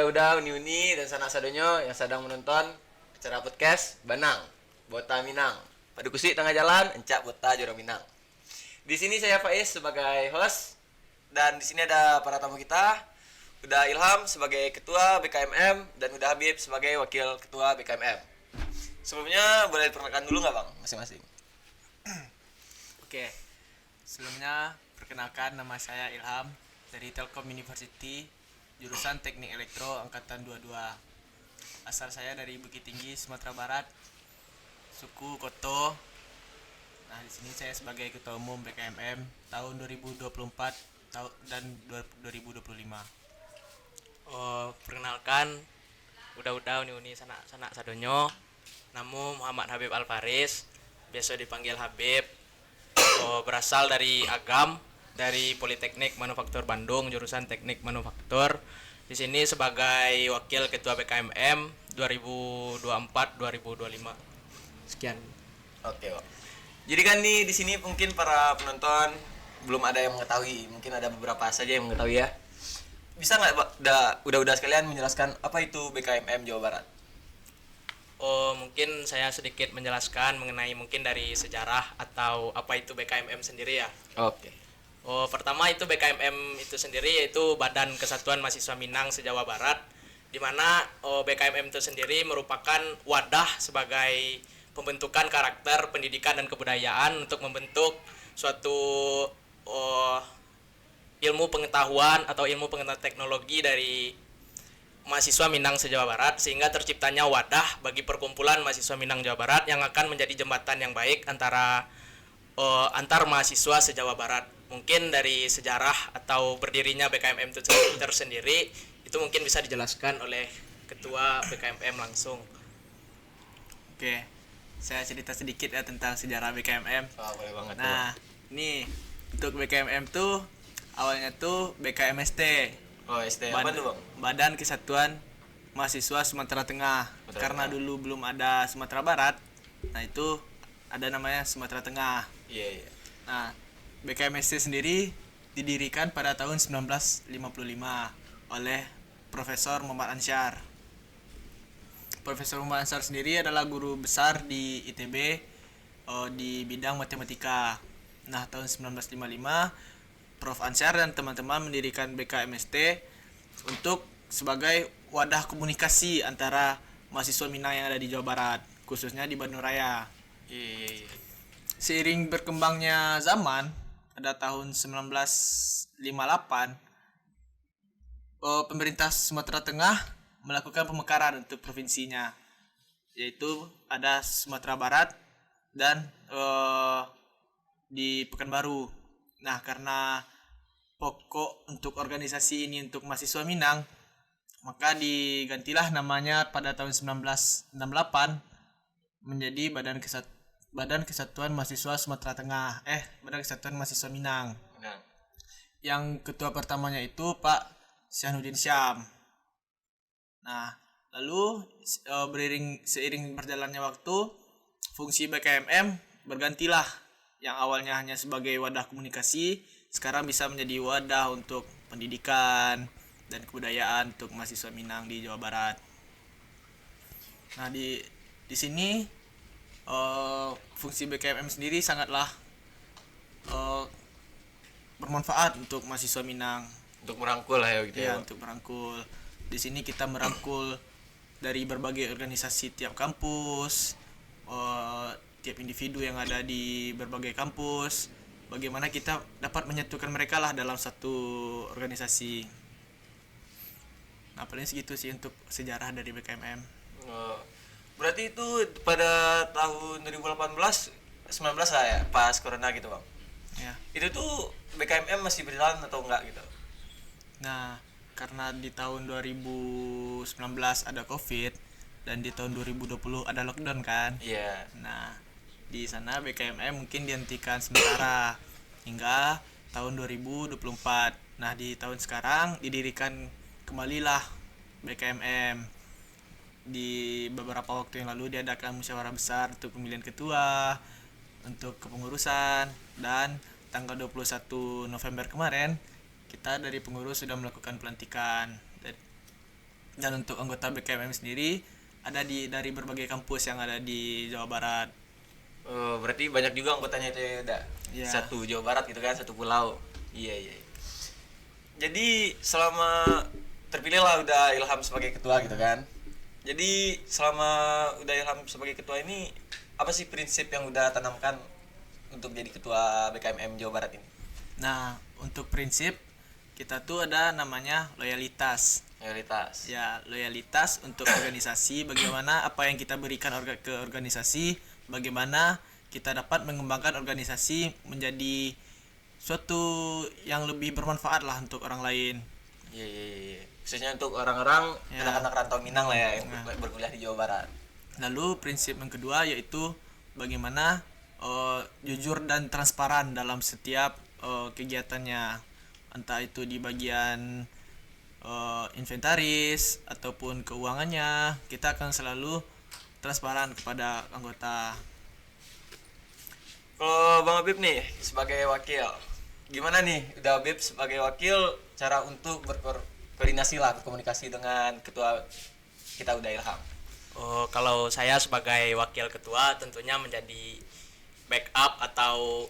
udah uni-uni dan sanak sadonyo yang sedang menonton acara podcast Banang, Bota Minang. Pada kusik tengah jalan, encak Bota Joro Minang. Di sini saya Faiz sebagai host dan di sini ada para tamu kita. Udah Ilham sebagai ketua BKMM dan udah Habib sebagai wakil ketua BKMM. Sebelumnya boleh diperkenalkan dulu nggak bang, masing-masing? Oke, sebelumnya perkenalkan nama saya Ilham dari Telkom University, jurusan Teknik Elektro angkatan 22. Asal saya dari Bukit Tinggi, Sumatera Barat, suku Koto. Nah, di sini saya sebagai ketua umum BKMM tahun 2024 dan 2025. Perkenalkan udah uni sanak sadonyo. Namu Muhammad Habib Alfaris, biasa dipanggil Habib. Berasal dari Agam, dari Politeknik Manufaktur Bandung, jurusan Teknik Manufaktur. Di sini sebagai wakil ketua BKMM 2024-2025. Sekian. Oke bang. Jadi kan nih di sini mungkin para penonton belum ada yang mengetahui, mungkin ada beberapa saja yang mengetahui ya. Bisa nggak udah sekalian menjelaskan apa itu BKMM Jawa Barat? Mungkin saya sedikit menjelaskan mengenai mungkin dari sejarah atau apa itu BKMM sendiri ya. Oke. Pertama itu BKMM itu sendiri yaitu Badan Kesatuan Mahasiswa Minang se-Jawa Barat, di mana BKMM itu sendiri merupakan wadah sebagai pembentukan karakter, pendidikan dan kebudayaan untuk membentuk suatu ilmu pengetahuan atau ilmu pengetahuan teknologi dari mahasiswa Minang se-Jawa Barat, sehingga terciptanya wadah bagi perkumpulan mahasiswa Minang Jawa Barat yang akan menjadi jembatan yang baik antar mahasiswa se-Jawa Barat. Mungkin dari sejarah atau berdirinya BKMM itu tersendiri itu mungkin bisa dijelaskan oleh ketua BKMM langsung. Oke, saya cerita sedikit ya tentang sejarah BKMM. Boleh banget. Nah, ini untuk BKMM tuh awalnya tuh BKMST. ST apa tuh bang? Badan Kesatuan Mahasiswa Sumatera Tengah. Karena dulu belum ada Sumatera Barat, nah itu ada namanya Sumatera Tengah. Iya. Nah, BKMST sendiri didirikan pada tahun 1955 oleh Profesor Muhammad Ansyar. Profesor Muhammad Ansyar sendiri adalah guru besar di ITB di bidang matematika. Nah, tahun 1955 Prof Ansyar dan teman-teman mendirikan BKMST untuk sebagai wadah komunikasi antara mahasiswa Minang yang ada di Jawa Barat, khususnya di Bandung Raya. Iya. Seiring berkembangnya zaman, pada tahun 1958, pemerintah Sumatera Tengah melakukan pemekaran untuk provinsinya, yaitu ada Sumatera Barat dan di Pekanbaru. Nah, karena pokok untuk organisasi ini untuk mahasiswa Minang, maka digantilah namanya pada tahun 1968 menjadi Badan Kesatuan Mahasiswa Sumatera Tengah. Badan Kesatuan Mahasiswa Minang. Nah. Yang ketua pertamanya itu Pak Syahnuddin Syam. Nah, lalu seiring berjalannya waktu, fungsi BKMM bergantilah. Yang awalnya hanya sebagai wadah komunikasi, sekarang bisa menjadi wadah untuk pendidikan dan kebudayaan untuk mahasiswa Minang di Jawa Barat. Nah, di sini fungsi BKMM sendiri sangatlah bermanfaat untuk mahasiswa Minang. Untuk merangkul lah ya gitu ya. Untuk merangkul. Di sini kita merangkul dari berbagai organisasi tiap kampus, tiap individu yang ada di berbagai kampus, bagaimana kita dapat menyatukan mereka lah dalam satu organisasi. Nah, paling segitu sih untuk sejarah dari BKMM. Berarti itu pada tahun 2018 19 lah ya, pas corona gitu bang. Ya. Itu tuh BKMM masih berjalan atau enggak gitu? Nah, karena di tahun 2019 ada COVID dan di tahun 2020 ada lockdown kan. Iya. Nah, di sana BKMM mungkin dihentikan sementara hingga tahun 2024. Nah, di tahun sekarang didirikan kembalilah BKMM. Di beberapa waktu yang lalu diadakan musyawarah besar untuk pemilihan ketua, untuk kepengurusan, dan tanggal 21 November kemarin kita dari pengurus sudah melakukan pelantikan. Dan untuk anggota BKMM sendiri ada dari berbagai kampus yang ada di Jawa Barat. Oh, berarti banyak juga anggotanya itu ya udah. Iya. Satu Jawa Barat gitu kan, satu pulau. Iya, iya. Jadi selama terpilih lah udah Ilham sebagai ketua gitu kan. Jadi selama udah Ilham sebagai ketua ini apa sih prinsip yang udah tanamkan untuk jadi ketua BKMM Jawa Barat ini? Nah, untuk prinsip kita tuh ada namanya loyalitas. Mayoritas. Ya, loyalitas untuk organisasi, bagaimana apa yang kita berikan ke organisasi, bagaimana kita dapat mengembangkan organisasi menjadi suatu yang lebih bermanfaat lah untuk orang lain. Iya, iya, iya. Khususnya untuk orang-orang Ya. anak-anak rantau Minang lah ya yang Nah. berkuliah di Jawa Barat. Lalu prinsip yang kedua yaitu bagaimana jujur dan transparan dalam setiap kegiatannya, entah itu di bagian inventaris ataupun keuangannya, kita akan selalu transparan kepada anggota. Kalau Bang Habib nih sebagai wakil, gimana nih udah Habib sebagai wakil cara untuk berkoordinasi lah, berkomunikasi dengan ketua kita udah Ilham? Oh, kalau saya sebagai wakil ketua tentunya menjadi backup atau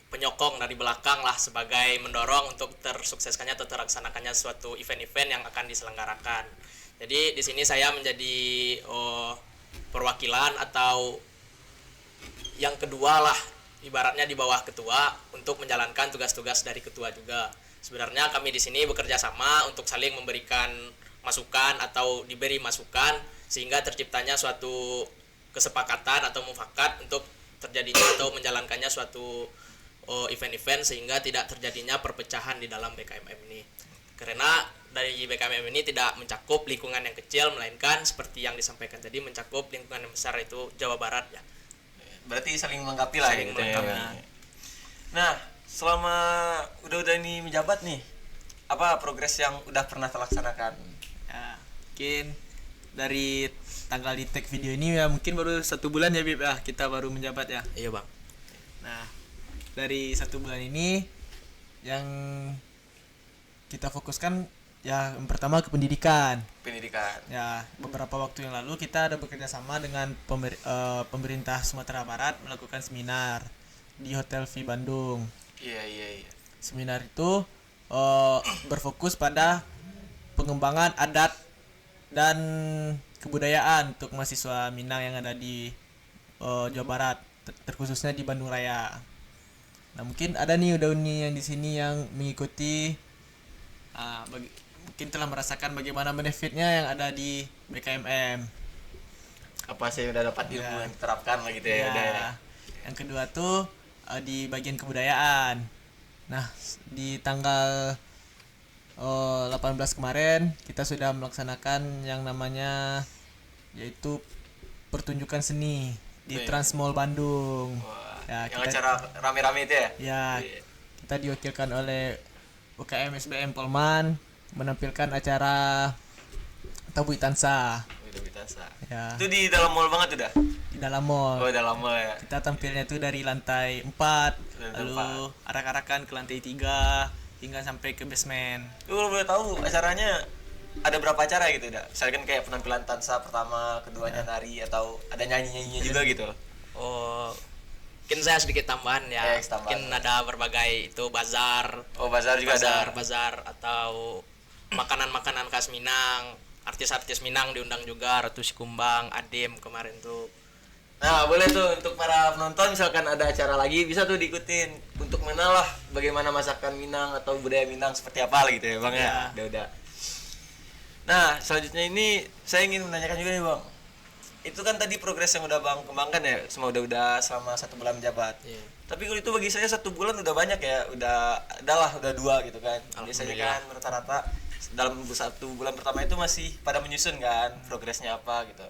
penyokong dari belakang lah, sebagai mendorong untuk tersukseskannya atau terlaksanakannya suatu event-event yang akan diselenggarakan. Jadi di sini saya menjadi perwakilan atau yang kedua lah, ibaratnya di bawah ketua untuk menjalankan tugas-tugas dari ketua juga. Sebenarnya kami di sini bekerja sama untuk saling memberikan masukan atau diberi masukan sehingga terciptanya suatu kesepakatan atau mufakat untuk terjadinya atau menjalankannya suatu event-event sehingga tidak terjadinya perpecahan di dalam BKMM ini. Karena dari BKMM ini tidak mencakup lingkungan yang kecil, melainkan seperti yang disampaikan tadi mencakup lingkungan yang besar, itu Jawa Barat ya. Berarti saling melengkapi lah Saling gitu melengkapi. ya. Nah, selama udah ini menjabat nih, apa progres yang udah pernah terlaksanakan? Ya, mungkin dari tanggal di tag video ini ya mungkin baru 1 bulan ya Bib ya kita baru menjabat ya. Iya bang. Nah, dari 1 bulan ini yang kita fokuskan ya yang pertama ke pendidikan. Pendidikan. Ya, beberapa waktu yang lalu kita ada bekerja sama dengan pemerintah Sumatera Barat melakukan seminar di Hotel V Bandung. Iya, iya, iya. Seminar itu berfokus pada pengembangan adat dan kebudayaan untuk mahasiswa Minang yang ada di Jawa Barat, terkhususnya di Bandung Raya. Nah, mungkin ada nih udah uni yang di sini yang mengikuti, mungkin telah merasakan bagaimana benefitnya yang ada di BKMM. Apa sih udah dapat ilmu Ya. yang diterapkan lah gitu ya, Ya. udah ya. Yang kedua tuh di bagian kebudayaan. Nah, di tanggal 18 kemarin kita sudah melaksanakan yang namanya yaitu pertunjukan seni di Wih. Trans Mall Bandung. Wah, Ya, yang kita- acara rame-rame itu ya? Ya, Iya. kita diwakilkan oleh UKM SBM Polman menampilkan acara Tabui Tansa Udah Bitasa. ya Itu di dalam mall banget udah? di dalam mall. Oh, dalam mall ya. Kita tampilnya tuh dari lantai 4, Lantai lalu arak-arakan ke lantai 3 hingga sampai ke basement. Lu kalau boleh tahu acaranya ada berapa acara gitu udah? Misalkan kayak penampilan Tansa pertama, keduanya nari atau ada nyanyi-nyanyinya juga gitu. Oh, mungkin saya sedikit tambahan ya. Yes, tambahan. Mungkin ada berbagai itu bazar, Oh, bazar juga ada. bazar atau makanan-makanan khas Minang. Artis-artis Minang diundang juga, Ratu Sikumbang, Adem kemarin tuh. Nah, boleh tuh untuk para penonton misalkan ada acara lagi bisa tuh diikutin untuk mengenal lah bagaimana masakan Minang atau budaya Minang seperti apa lah gitu ya, Bang ya. Udah. Nah, selanjutnya ini saya ingin menanyakan juga nih, Bang. Itu kan tadi progres yang udah Bang kembangkan ya, semua udah selama 1 bulan menjabat. Iya. Tapi kalau itu bagi saya 1 bulan udah banyak ya, udah 2 gitu kan. Biasanya Alhamdulillah. kan rata-rata dalam 1 bulan pertama itu masih pada menyusun kan progresnya apa gitu.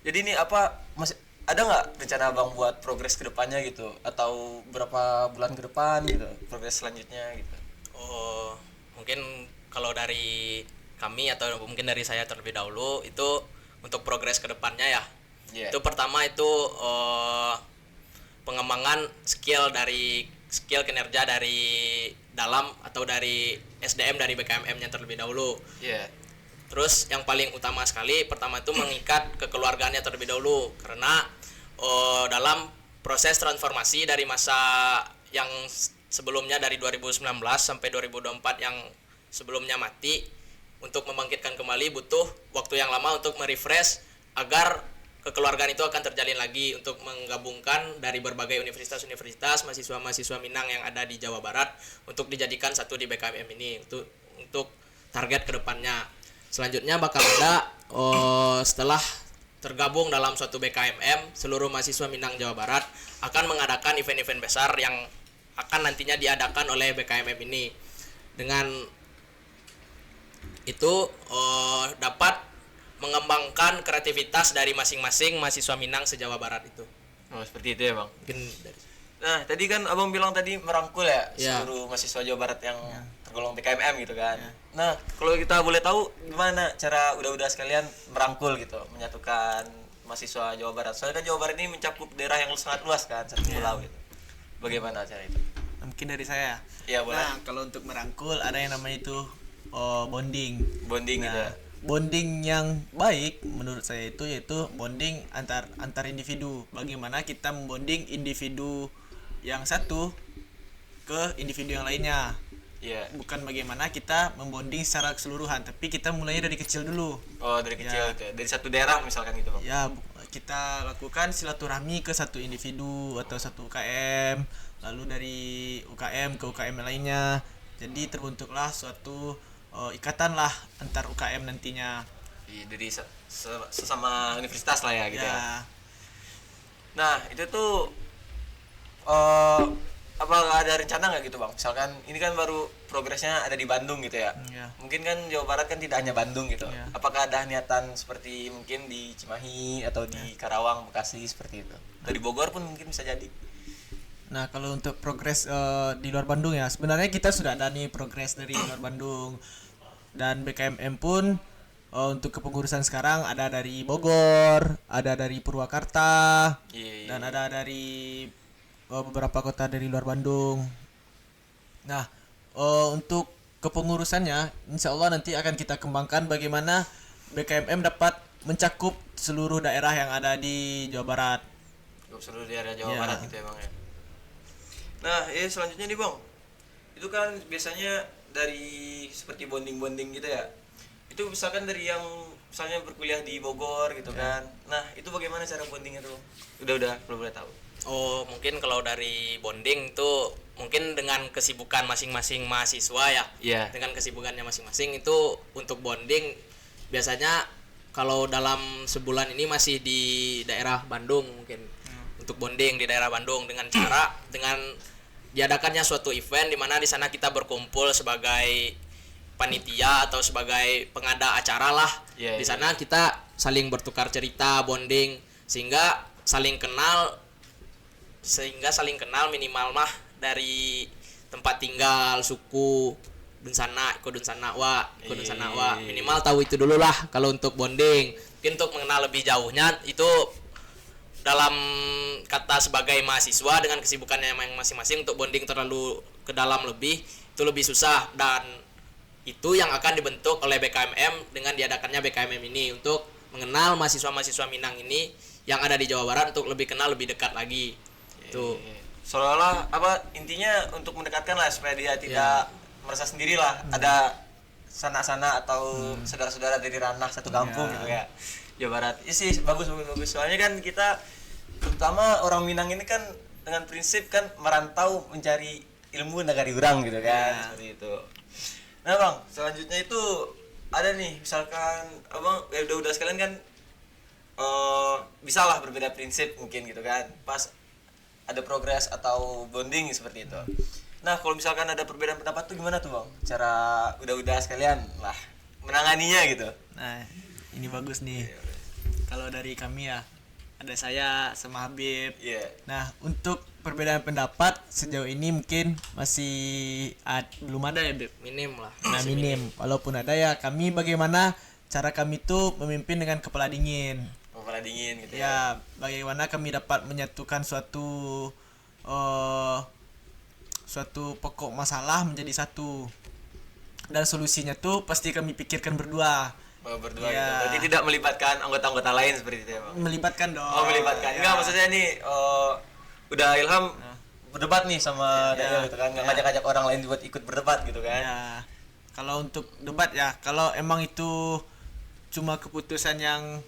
Jadi ini apa masih ada nggak rencana Bang buat progres kedepannya gitu atau berapa bulan ke depan gitu progres selanjutnya gitu? Oh, mungkin kalau dari kami atau mungkin dari saya terlebih dahulu itu untuk progres ke depannya ya. Iya. Itu pertama itu pengembangan skill kinerja dari dalam atau dari SDM dari BKMM-nya terlebih dahulu. Iya. Terus yang paling utama sekali pertama itu mengikat kekeluargaannya terlebih dahulu, karena dalam proses transformasi dari masa yang sebelumnya dari 2019 sampai 2024 yang sebelumnya mati, untuk membangkitkan kembali butuh waktu yang lama untuk merefresh agar kekeluargaan itu akan terjalin lagi, untuk menggabungkan dari berbagai universitas-universitas mahasiswa-mahasiswa Minang yang ada di Jawa Barat untuk dijadikan satu di BKMM ini untuk target kedepannya. Selanjutnya bakal ada setelah tergabung dalam suatu BKMM, seluruh mahasiswa Minang Jawa Barat akan mengadakan event-event besar yang akan nantinya diadakan oleh BKMM ini. Dengan itu dapat mengembangkan kreativitas dari masing-masing mahasiswa Minang se-Jawa Barat itu. Oh, seperti itu ya, Bang. Mungkin dari Nah, tadi kan Abang bilang tadi merangkul ya, Ya. seluruh mahasiswa Jawa Barat yang tergolong BKMM gitu kan. Nah, kalau kita boleh tahu gimana cara udah sekalian merangkul gitu, menyatukan mahasiswa Jawa Barat. Soalnya kan Jawa Barat ini mencakup daerah yang sangat luas kan, satu pulau gitu. Bagaimana cara itu? Mungkin dari saya. Iya, boleh. Nah, kalau untuk merangkul ada yang namanya itu bonding. Bonding gitu ya. Bonding yang baik menurut saya itu yaitu bonding antar individu. Bagaimana kita membonding individu yang satu ke individu yang lainnya. Iya. Bukan bagaimana kita membonding secara keseluruhan, tapi kita mulainya dari kecil dulu. Oh, dari kecil gitu ya. Dari satu daerah misalkan gitu, Bang. Ya, kita lakukan silaturahmi ke satu individu atau satu UKM, lalu dari UKM ke UKM lainnya. Jadi terbentuklah suatu ikatan lah antar UKM nantinya. Iya, dari sesama universitas lah ya gitu ya. Ya, Nah, itu tuh apa ada rencana nggak gitu, Bang? Misalkan ini kan baru progresnya ada di Bandung gitu ya. ya. Mungkin kan Jawa Barat kan tidak hanya Bandung gitu. Iya. Apakah ada niatan seperti mungkin di Cimahi atau di Karawang, Bekasi seperti itu? Atau di Bogor pun mungkin bisa jadi. Nah, kalau untuk progres di luar Bandung ya, sebenarnya kita sudah ada nih progres dari luar Bandung. Dan BKMM pun untuk kepengurusan sekarang ada dari Bogor, ada dari Purwakarta, Iya. dan ada dari beberapa kota dari luar Bandung. Nah, untuk kepengurusannya, insya Allah nanti akan kita kembangkan bagaimana BKMM dapat mencakup seluruh daerah yang ada di Jawa Barat. Untuk seluruh daerah Jawa Iya. Barat gitu ya, Bang ya. Nah, selanjutnya nih, Bang. Itu kan biasanya dari seperti bonding-bonding gitu ya. Itu misalkan dari yang misalnya berkuliah di Bogor gitu kan. Nah, itu bagaimana cara bondingnya tuh? Udah kalau boleh tahu. Oh, mungkin kalau dari bonding itu mungkin dengan kesibukan masing-masing mahasiswa ya. Iya. Dengan kesibukannya masing-masing itu untuk bonding biasanya kalau dalam sebulan ini masih di daerah Bandung mungkin. Untuk bonding di daerah Bandung dengan diadakannya suatu event di mana di sana kita berkumpul sebagai panitia atau sebagai pengada acara lah. Iya, Di iya. sana kita saling bertukar cerita, bonding sehingga saling kenal minimal mah dari tempat tinggal, suku, dunsana, ikut dunsana wa, minimal tahu itu dulu lah kalau untuk bonding. Mungkin untuk mengenal lebih jauhnya itu dalam kata sebagai mahasiswa dengan kesibukannya masing-masing untuk bonding terlalu ke dalam lebih itu lebih susah, dan itu yang akan dibentuk oleh BKMM dengan diadakannya BKMM ini untuk mengenal mahasiswa-mahasiswa Minang ini yang ada di Jawa Barat untuk lebih kenal lebih dekat lagi. Itu Seolah-olah apa intinya untuk mendekatkan lah supaya dia tidak merasa sendiri lah. Ada sanak-sanak atau saudara-saudara dari ranah satu kampung gitu ya. Jawa Barat. Iya sih bagus. Soalnya kan kita terutama orang Minang ini kan dengan prinsip kan merantau mencari ilmu negari orang gitu kan. Seperti itu. Nah, Bang, selanjutnya itu ada nih misalkan Abang udah sekalian kan bisa lah berbeda prinsip mungkin gitu kan. Pas ada progres atau bonding seperti itu. Nah, kalau misalkan ada perbedaan pendapat tuh gimana tuh, Bang? Cara udah sekalian lah menanganinya gitu. Nah, ini bagus nih. Kalau dari kami ya, ada saya sama Habib. Iya. Nah, untuk perbedaan pendapat sejauh ini mungkin masih belum ada ya, Beb. minim lah. Nah, minim. Walaupun ada ya, kami bagaimana cara kami tuh memimpin dengan kepala dingin. Kepala dingin gitu ya. Ya, bagaimana kami dapat menyatukan suatu pokok masalah menjadi satu. Dan solusinya tuh pasti kami pikirkan berdua. Oh, berdua Iya. gitu. Berarti tidak melibatkan anggota-anggota lain seperti itu ya, Bang? Melibatkan dong. Oh, melibatkan. Ya. Enggak, maksudnya nih udah Ilham berdebat nih sama Ya. Daniel gitu kan, ngajak-ngajak orang lain buat ikut berdebat gitu kan. Ya, kalau untuk debat ya, kalau emang itu cuma keputusan yang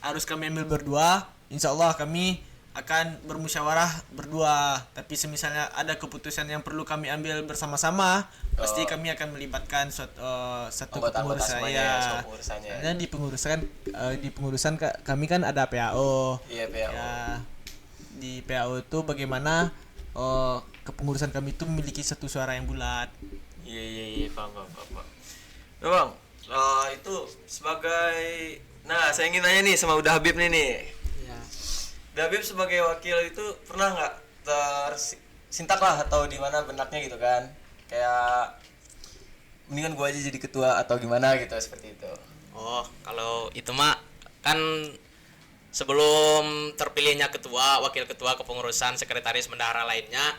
harus kami ambil berdua, insya Allah kami akan bermusyawarah berdua. Tapi semisalnya ada keputusan yang perlu kami ambil bersama-sama, pasti kami akan melibatkan satu Anggota-anggota kepengurusan semuanya, ya. semua pengurusannya. Karena di pengurusan kami kan ada PAO. Iya, PAO. Ya, di PAO itu bagaimana kepengurusan kami itu memiliki satu suara yang bulat. Iya, paham. Nah, Bang, itu sebagai, nah saya ingin nanya nih sama Uda Habib nih. Ya. Uda Habib sebagai wakil itu pernah nggak tersintak lah atau di mana benaknya gitu kan? Kayak mendingan gua aja jadi ketua atau gimana gitu seperti itu. Oh, kalau itu mah kan sebelum terpilihnya ketua, wakil ketua, kepengurusan, sekretaris bendahara lainnya,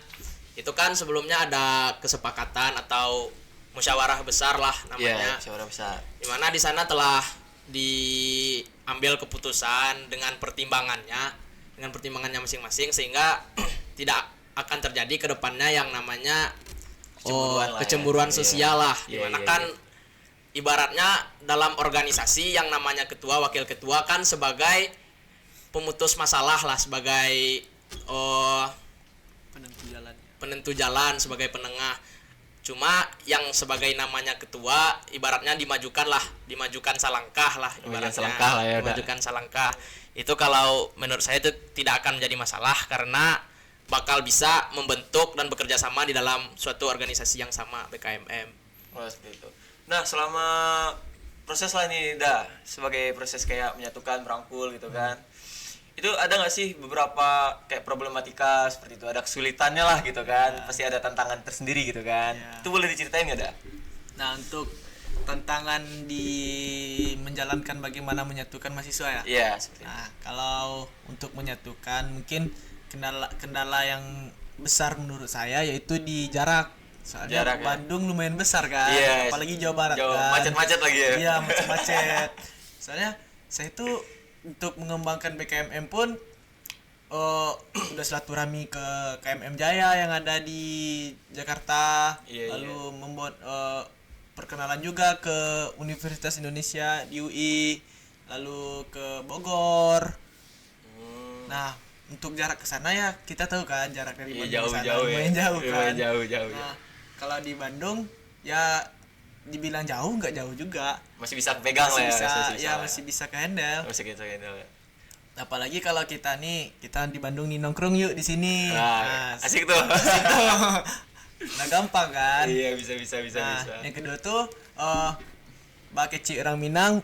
itu kan sebelumnya ada kesepakatan atau musyawarah besar lah namanya. Iya, musyawarah besar. Di mana di sana telah diambil keputusan dengan pertimbangannya masing-masing, sehingga tidak akan terjadi ke depannya yang namanya Kecemburuan lah ya. kecemburuan Iya. sosial lah. Iya, Dimana iya, kan iya. ibaratnya dalam organisasi yang namanya ketua, wakil ketua kan sebagai pemutus masalah lah, sebagai penentu jalan, sebagai penengah. Cuma yang sebagai namanya ketua ibaratnya dimajukan salangkah lah ibaratnya. Salangkah lah ya, udah. Dimajukan salangkah. Itu kalau menurut saya itu tidak akan menjadi masalah karena bakal bisa membentuk dan bekerja sama di dalam suatu organisasi yang sama, BKMM. Oh, seperti itu. Nah, selama proses lah ini sebagai proses kayak menyatukan, merangkul gitu kan. Itu ada nggak sih beberapa kayak problematika seperti itu, ada kesulitannya lah gitu kan, pasti ada tantangan tersendiri gitu kan. Ya. Itu boleh diceritain nggak, Da? Nah, untuk tantangan di menjalankan bagaimana menyatukan mahasiswa ya. Iya, seperti itu. Nah, kalau untuk menyatukan mungkin kendala yang besar menurut saya yaitu di jarak. Soalnya Jarak, ya. Bandung lumayan besar kan, Iya, apalagi Jawa Barat jauh, kan. macet-macet lagi ya. Iya, macet-macet. Soalnya saya itu untuk mengembangkan BKMM pun udah silaturahmi ke KMM Jaya yang ada di Jakarta, Iya, lalu membuat perkenalan juga ke Universitas Indonesia di UI, lalu ke Bogor. Nah, untuk jarak ke sana ya kita tahu kan jarak dari Iya, Bandung ke sana jauh-jauh ya. lumayan jauh kan. Lumayan jauh. Nah, kalau di Bandung ya dibilang jauh nggak jauh juga. Masih bisa pegang lah ya. Masih bisa ke handle. Masih gitu ya. Apalagi kalau kita di Bandung nih nongkrong yuk di sini. Nah, asik tuh. Nah, gampang kan? Iya, bisa. Nah, yang kedua tuh Mbak Keci orang Minang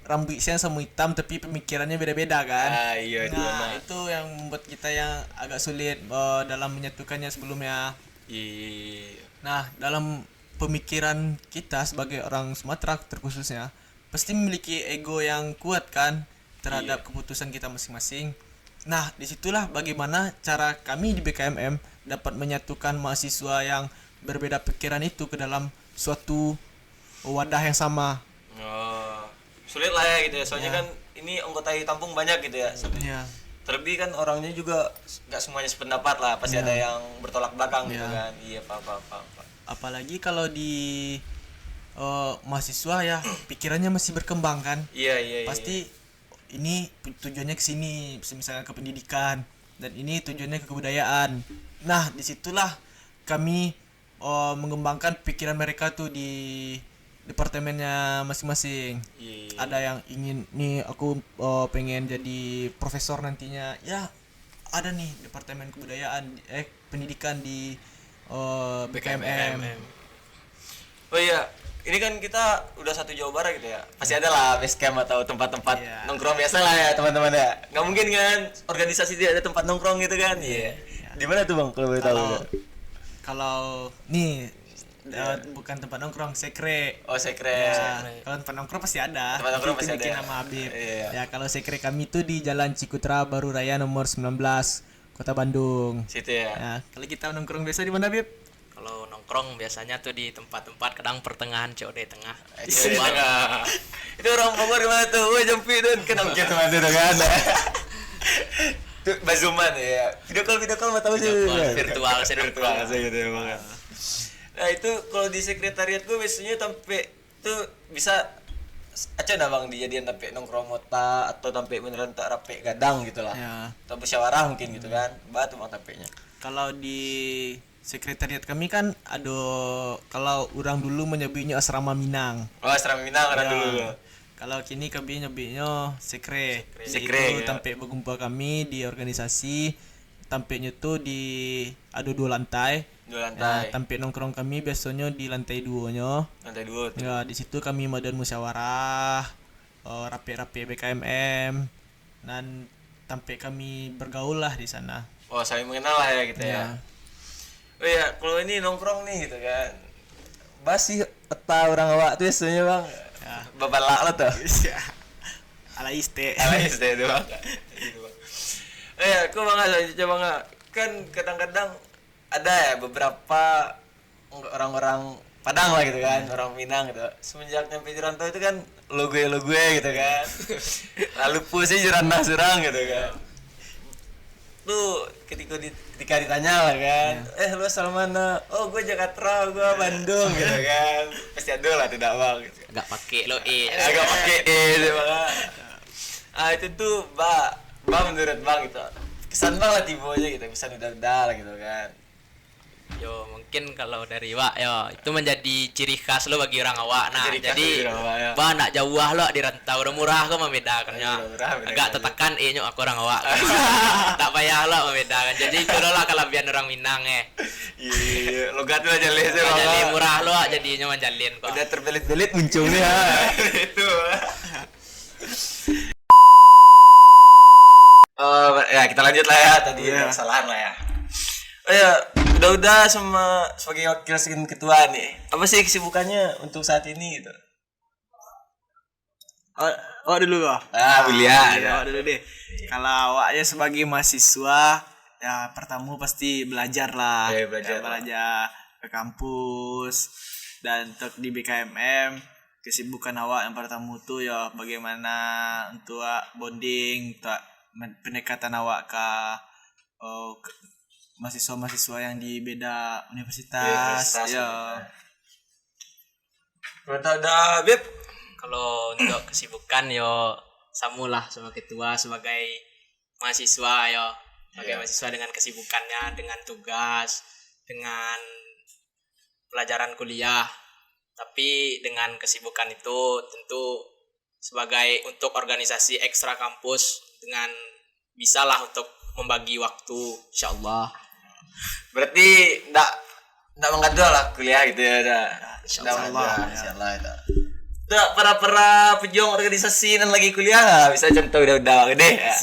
rambutnya sama hitam tapi pemikirannya beda-beda kan. Ah, iya, Nah, itu yang membuat kita yang agak sulit dalam menyatukannya sebelumnya. Iya. Nah, dalam pemikiran kita sebagai orang Sumatera terkhususnya pasti memiliki ego yang kuat kan terhadap keputusan kita masing-masing. Nah, disitulah bagaimana cara kami di BKMM dapat menyatukan mahasiswa yang berbeda pikiran itu ke dalam suatu wadah yang sama. Oh, sulit lah ya gitu ya. Soalnya kan ini anggota Tampung banyak gitu ya. Ya. Terlebih kan orangnya juga nggak semuanya sependapat lah. Pasti ada yang bertolak belakang gitu Iya. kan. Iya, paham. Apalagi kalau di mahasiswa ya pikirannya masih berkembang kan. Iya. Pasti ini tujuannya ke sini, misalnya ke pendidikan, dan ini tujuannya ke kebudayaan. Nah, disitulah kami mengembangkan pikiran mereka tuh di departemennya masing-masing. Iya. Ada yang ingin nih aku pengen jadi profesor nantinya, ya ada nih departemen kebudayaan pendidikan di BKMM. Oh iya, ini kan kita udah satu Jawa Barat gitu ya. Pasti ada lah base camp atau tempat-tempat Iya. nongkrong biasa lah ya teman-teman ya. Nggak mungkin kan organisasi tidak ada tempat nongkrong gitu kan? Iya. Di mana tuh Bang kalau boleh tahu? Kalau nih bukan tempat nongkrong, sekre. Oh, sekre. Ya, kalau tempat nongkrong pasti ada. Tempat nongkrong Itu pasti bikin ada. nama Habib. Iya. Ya, kalau sekre kami itu di Jalan Cikutra Baru Raya nomor 19, Kota Bandung. Situ ya. Ya, kalau kita nongkrong biasa di mana, Habib? Kalau nongkrong nongkrong biasanya tuh di tempat-tempat kadang pertengahan COD tengah. Itu orang Bogor gimana tuh? Woi Jampi dan kan mungkin teman tuh kan. Tuh bazuman ya. Video call mah tahu sih. Virtual sih Virtual sih gitu ya Bang. Nah, itu kalau di sekretariat gue biasanya sampai tuh bisa aja Bang dijadian sampai nongkrong mota atau sampai beneran tak rapi gadang gitu lah. Ya. Atau musyawarah mungkin gitu kan. Batu Bang tampeknya. Kalau di sekretariat kami kan ada, kalau orang dulu menyebutnya asrama Minang. Oh, asrama Minang orang Ya. dulu. Kalau kini kami nyebutnya sekre. Sekre, Itu ya. tempat berkumpul kami di organisasi. Tempatnya tuh di ada 2 lantai. 2 lantai. Tempat nongkrong kami biasanya di lantai 2-nya. Lantai 2 tuh. Ya, di situ kami madahan musyawarah, rapi-rapi BKMM, dan tempat kami bergaul lah di sana. Oh, saling mengenal lah ya gitu ya. Ya. Oh iya, kalau ini nongkrong nih gitu kan. Basi peta orang awak tuh biasanya Bang. Ya. Babalak lo tuh. Ala iste. Alis deh itu Bang. Gitu Bang. Oh iya, aku Bang coba nggak kan kadang-kadang ada ya beberapa orang-orang Padang lah gitu kan, orang Minang gitu. Semenjak nyampe Jerantau itu kan logo gitu kan. Lalu pusing Jerantau Surang gitu kan. Tuh ketika ditanya lah kan, lu asal mana? Oh gue Jakarta, gue Bandung gitu kan. Pasti ada lah tidak Bang gitu. Agak pakai lo Agak pakai sih Bang. Ah itu tuh Bang menurut Bang gitu. Kesan Bang lah tibonya gitu, kesan udah gitu kan. Yo mungkin kalau dari Wak yo itu menjadi ciri khas lo bagi orang awak. Nah Ciri khas jadi bagi orang awak, ya. Bah nak jauh lo di rantau udah murah kok membedakannya. Murah, beda Agak kan. tetekan nyok aku orang awak. Tak payah lo membedakan. Jadi itu lah kelebihan orang Minang Iya, logat lu aja les Jadi murah lo jadinya menjalin kok. Udah terbelit-belit muncul nih ha. Itu. Ya kita lanjut lah ya tadi kesalahan lah ya. Oh ya, udah sama sebagai wakil ketua nih. Apa sih kesibukannya untuk saat ini gitu? Dulu kok. Kuliah. Ya, dulu deh. Kalau awaknya sebagai mahasiswa, ya pertama pasti belajar lah. Ya, belajar. Belajar ke kampus, dan untuk di BKMM kesibukan awak yang pertama tuh ya bagaimana untuk bonding, untuk pendekatan awak ke mahasiswa-mahasiswa yang di beda universitas. Ya. Ada Beb. Kalau untuk kesibukan yo samulah sama ketua sebagai mahasiswa yo sebagai mahasiswa dengan kesibukannya, dengan tugas, dengan pelajaran kuliah. Tapi dengan kesibukan itu tentu sebagai untuk organisasi ekstra kampus dengan bisalah untuk membagi waktu insyaallah. Berarti enggak mengadu lah kuliah gitu ya udah. Insyaallah. Udah para pejuang organisasi dan lagi kuliah lah, bisa contoh udah gede ya.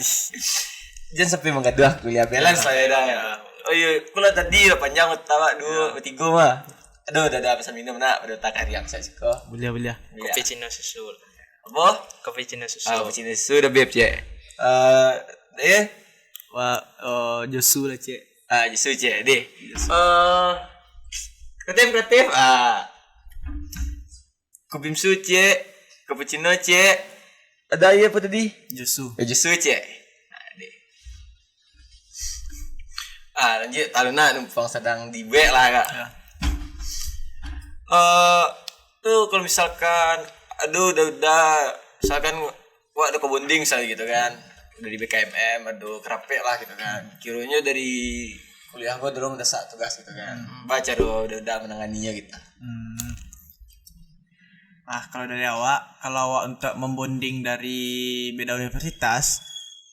Jangan sampai mengadu kuliah balance lah ya dah. Oh iya, kuliah tadi udah panjang tawa 2 3 mah. Aduh udah ada pesan minum nak, udah tak yang saya suka. Boleh. Kopi Cina susu. Apa? Kopi Cina susu. Kopi Cina udah Beb cek. Josu lah cek. Justru cek deh. Kreatif. Kopi Msu cek, cappuccino cek. Ada iya apa tadi? Josu. Justru cek. Nah, deh. Lanjut taluna numpang sedang di B lah kak. Ya. Tuh kalau misalkan udah misalkan wah ada kebonding misalnya gitu kan. Udah di BKMM, aduh kerapek lah gitu kan. Kiranya dari kuliah gua dulu udah saat tugas gitu kan. Baca udah menanganinya gitu. Nah, kalau dari awak, kalau awak untuk membonding dari beda universitas,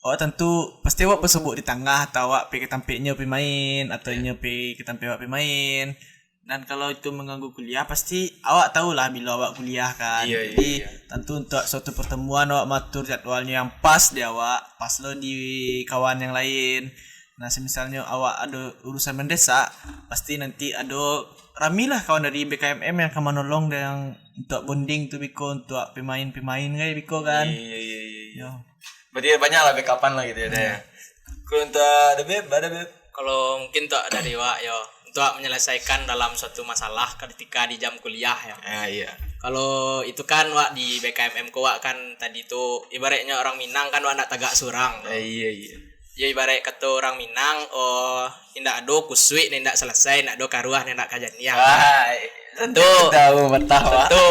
awak tentu pasti awak bersebut di tengah atau awak pergi tampilnya main atau pergi ke tampil awak main. Dan kalau itu mengganggu kuliah, pasti awak tahulah bila awak kuliah kan. Jadi tentu untuk suatu pertemuan awak matur jadwalnya yang pas di awak, pas lo di kawan yang lain. Nah, misalnya awak ada urusan mendesak, pasti nanti ada ramilah kawan dari BKMM yang akan menolong dan untuk bonding tuh Biko untuk pemain-pemain kayak Biko kan. Iya. Berarti banyak lah backupan lah gitu ya. Kalau untuk ada Beb. Kalau mungkin tak dari Wak yo untuk menyelesaikan dalam suatu masalah ketika di jam kuliah ya. Iya. Kalau itu kan Wak di BKMM ko Wak kan tadi tuh ibaratnya orang Minang kan Wak nak tagak surang. Iya iya. Ya ibarat kata orang Minang indak ado kusui indak selesai indak ado karuah indak kajaniah. Tentu Tahu betah Wak. tentu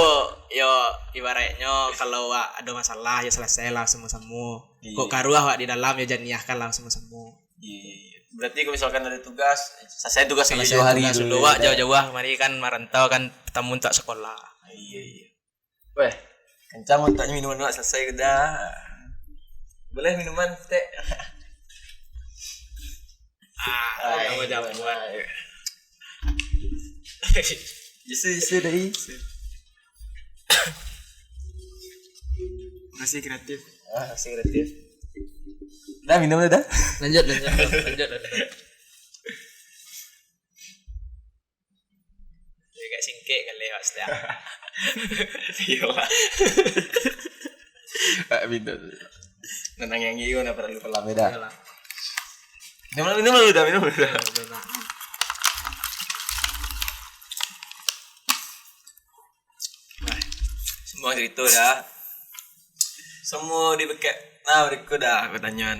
yo ibaratnya kalau Wak ada masalah ya selesai lah semua-semua. Iya. Kok karuah Wak di dalam ya janiahkan lah semua-semua. Iya. Berarti kalau misalkan ada tugas, saya tugas Selesai jauh-jauh hari tugas dulu. dulu Wak jauh-jauh mari kan merantau kan ketemu untuk sekolah. Iya iya. Weh, kencang otaknya minuman Wak selesai udah. Boleh minuman teh. Kamu jangan buat. Justru dari. Masih kreatif. Masih kreatif. Dah minum dah. Lanjut. Kayak singkek kali ya Mas. Iya. Minum. Nenang yang iyo na perlu pelam dah. Minum lu dah. Semua cerita dah. Semua dibekek. Nah, berikut dah aku tanyain.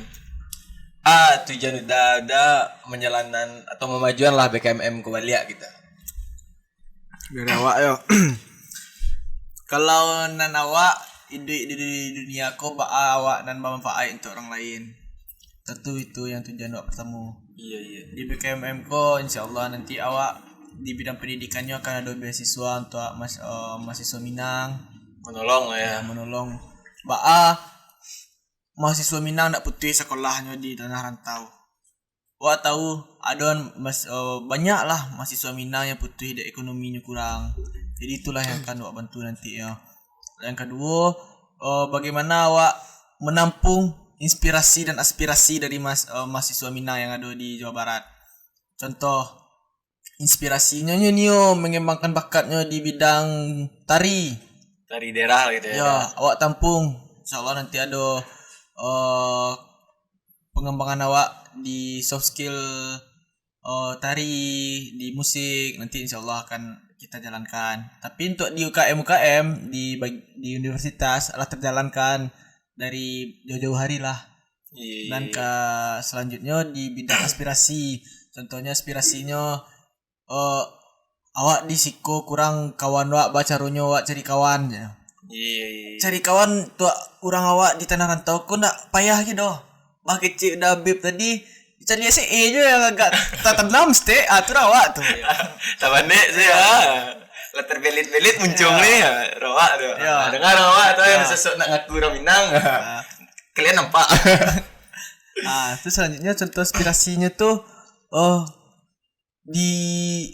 Tujuan udah menjalanan atau memajuan lah BKMM kembali ya kita. Biar awak yo. Kalau nan awak di dunia ko awak dan bermanfaat untuk orang lain. Tentu itu yang tujuan awak pertama. Iya. Di BKMM ko insyaallah nanti awak di bidang pendidikannya akan ada beasiswa untuk mahasiswa Minang Menolong lah ya. menolong mahasiswa Minang nak putih sekolahnya di tanah rantau. Wak tahu ada banyak lah mahasiswa Minang yang putih dan ekonominya kurang. Jadi itulah yang akan wak bantu nanti ya. Yang kedua, bagaimana wak menampung inspirasi dan aspirasi dari mahasiswa Minang yang ada di Jawa Barat. Contoh, inspirasinya Nyo mengembangkan bakatnya di bidang tari. Dari daerah gitu ya. Ya, awak tampung. Insyaallah nanti ada pengembangan awak di soft skill tari, di musik nanti insyaallah akan kita jalankan. Tapi untuk di UKM di universitas adalah terjalankan dari jauh-jauh hari lah. Iya. Dan ke selanjutnya di bidang aspirasi. Contohnya aspirasinya awak di siko kurang kawan wak bacaronyo wak cari kawan ya. Iya. Cari kawan tuh orang awak di tanah rantau kau nak payah gitu. Bah kecil dah bib tadi cari SE je yang agak tak tenam stay tu awak tu. Tabane saya. Letter belit-belit muncul nih ya. Rawak tu. Ya. Dengar rawak tu yang sesuk nak ngaku orang Minang. Kalian nampak. Terus selanjutnya contoh aspirasinya tuh di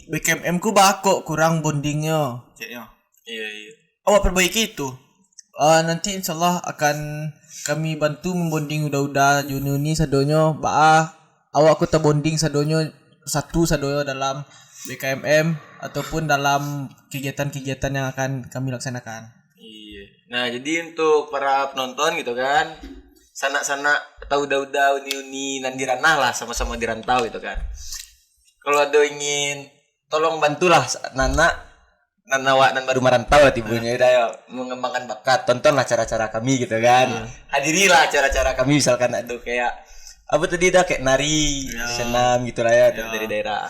BKMM ku bakok kurang bondingnya. Iya. Awak perbaiki itu. Nanti insyaallah akan kami bantu membonding udah Juni sadonyo awak aku terbonding sadonyo sadonyo dalam BKMM ataupun dalam kegiatan-kegiatan yang akan kami laksanakan. Iya. Nah, jadi untuk para penonton gitu kan, sanak-sanak atau udah uni-uni nan di ranah lah sama-sama di rantau gitu kan. Kalau ada ingin tolong bantulah Nana baru merantau lah tibunya ya mengembangkan bakat, tontonlah cara-cara kami gitu kan. Hadirilah cara-cara kami misalkan ada kayak apa tadi dah kayak nari, senam gitu lah ya dari daerah.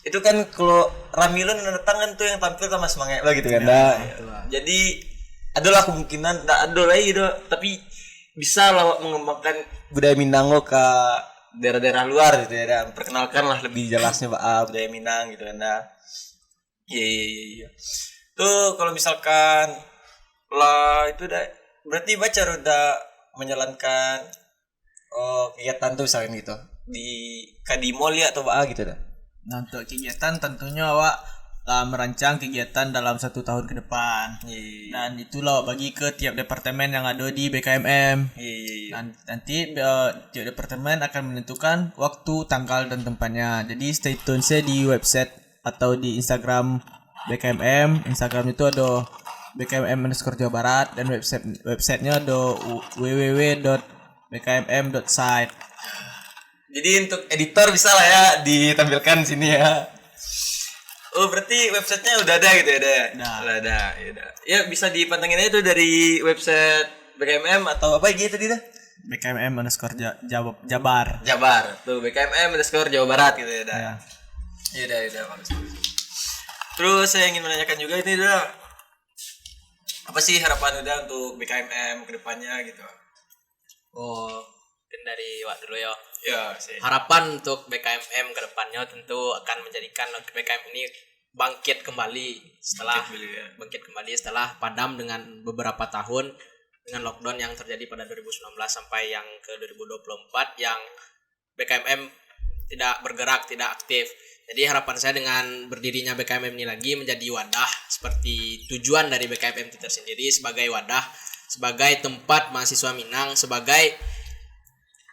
Itu kan kalau Ramilun datang kan tuh yang tampil sama semangat lah gitu kan. Jadi adalah kemungkinan ada lagi gitu, tapi bisa lah mengembangkan budaya Minang lo ke daerah-daerah luar gitu ya, dan perkenalkan lah lebih jelasnya budaya Minang gitu kan. Iya. Tuh kalau misalkan lah itu dah berarti baca udah menjalankan kegiatan tuh misalkan gitu di Kadimol ya atau gitu dah. Nah, untuk kegiatan tentunya awak merancang kegiatan dalam 1 tahun ke depan. Dan itulah bagi ke tiap departemen yang ada di BKMM. Dan nanti tiap departemen akan menentukan waktu, tanggal dan tempatnya. Jadi stay tune saya di website atau di Instagram BKMM. Instagram itu ada BKMM_Jawa Barat dan websitenya ada www.bkmm.site. Jadi untuk editor bisa lah ya ditampilkan sini ya. Oh, berarti websitenya udah ada gitu ya, ada? Udah ada, ya udah. Ya, bisa dipantengin aja tuh dari website BKMM atau apa gitu tadi dah? Jabar. Jabar. Tuh, BKMM_Jawa Barat gitu ya, dah. Ya. Ya udah, bagus. Terus saya ingin menanyakan juga ini dah. Apa sih harapan udah untuk BKMM ke depannya gitu? Oh, mungkin dari Wak dulu ya. Ya, sih. Harapan untuk BKMM ke depannya tentu akan menjadikan BKM ini bangkit kembali setelah padam dengan beberapa tahun dengan lockdown yang terjadi pada 2019 sampai yang ke 2024 yang BKMM tidak bergerak, tidak aktif. Jadi harapan saya dengan berdirinya BKMM ini lagi menjadi wadah seperti tujuan dari BKMM itu tersendiri sebagai wadah, sebagai tempat mahasiswa Minang, sebagai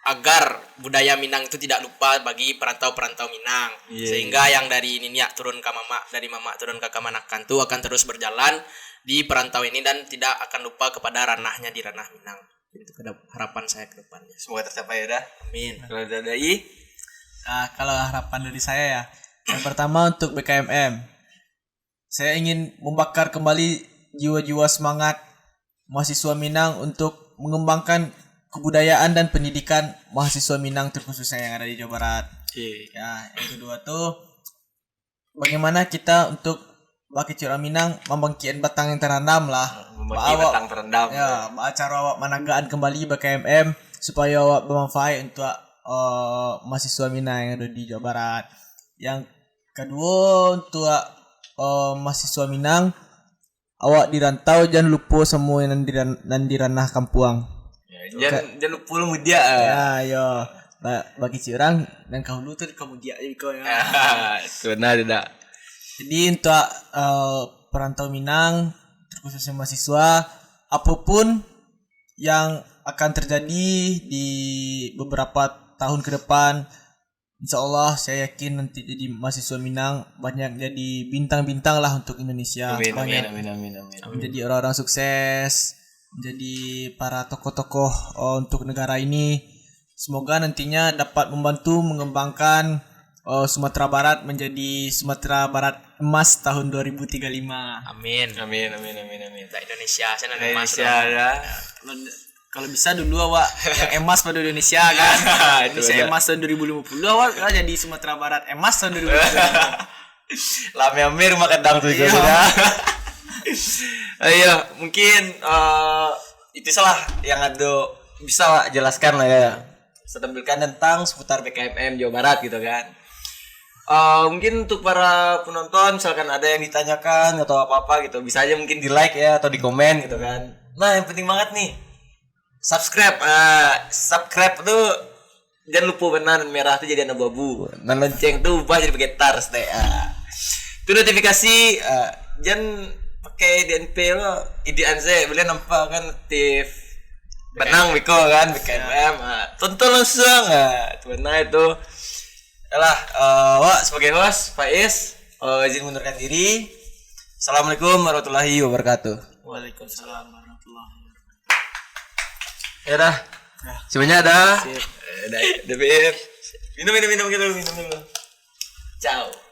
agar budaya Minang itu tidak lupa bagi perantau-perantau Minang. Sehingga yang dari Niniak turun ke Mamak, dari Mamak turun ke Kamanakan itu akan terus berjalan di perantau ini dan tidak akan lupa kepada ranahnya di ranah Minang. Itu harapan saya ke depannya. Semoga tercapai ya dah. Amin. Kalau dari Nah, kalau harapan dari saya ya, yang pertama untuk BKMM, saya ingin membakar kembali jiwa-jiwa semangat mahasiswa Minang untuk mengembangkan kebudayaan dan pendidikan mahasiswa Minang terkhususnya yang ada di Jawa Barat. Ya, yang kedua tuh bagaimana kita untuk bagi curang Minang membangkitkan batang yang terendam lah. batang terendam. Ya, acara awak managaan kembali BKMM supaya awak bermanfaat untuk mahasiswa Minang yang ada di Jawa Barat. Yang kedua untuk mahasiswa Minang awak dirantau jangan lupa semua yang di ranah kampuang. Jangan lupa lu mudia. Ya, yo. Bagi curang dan kau lu tuh kamu dia kau ya. Benar tidak. Jadi untuk perantau Minang terkhususnya mahasiswa, apapun yang akan terjadi di beberapa tahun ke depan, insya Allah saya yakin nanti jadi mahasiswa Minang banyak jadi bintang-bintang lah untuk Indonesia. Amin. Menjadi orang-orang sukses, menjadi para tokoh-tokoh untuk negara ini. Semoga nantinya dapat membantu mengembangkan Sumatera Barat menjadi Sumatera Barat emas tahun 2035. Amin. Untuk Indonesia, saya nanti Indonesia ya. Kalau bisa dulu awak yang emas pada Indonesia kan. Indonesia emas tahun 2050 awak jadi Sumatera Barat emas tahun 2050. Lame Amir makadang tuh juga. Ayo, mungkin itu salah yang ada bisa jelaskan lah ya. Tampilkan tentang seputar BKMM Jawa Barat gitu kan. Mungkin untuk para penonton misalkan ada yang ditanyakan atau apa-apa gitu bisa aja mungkin di like ya atau di komen gitu kan. Nah yang penting banget nih subscribe tuh jangan lupa benar merah tuh jadi abu-abu, dan lonceng tuh ubah jadi pakai tars deh. Itu notifikasi jangan pakai DNP lo idean saya boleh nampak kan aktif benang Wiko kan BKMM tonton langsung itu benar itu adalah Wak sebagai host Faiz izin mundurkan diri. Assalamualaikum warahmatullahi wabarakatuh. Waalaikumsalam warahmatullahi wabarakatuh. Ya dah. Semuanya ada. Sip. Minum gitu minum. Ciao.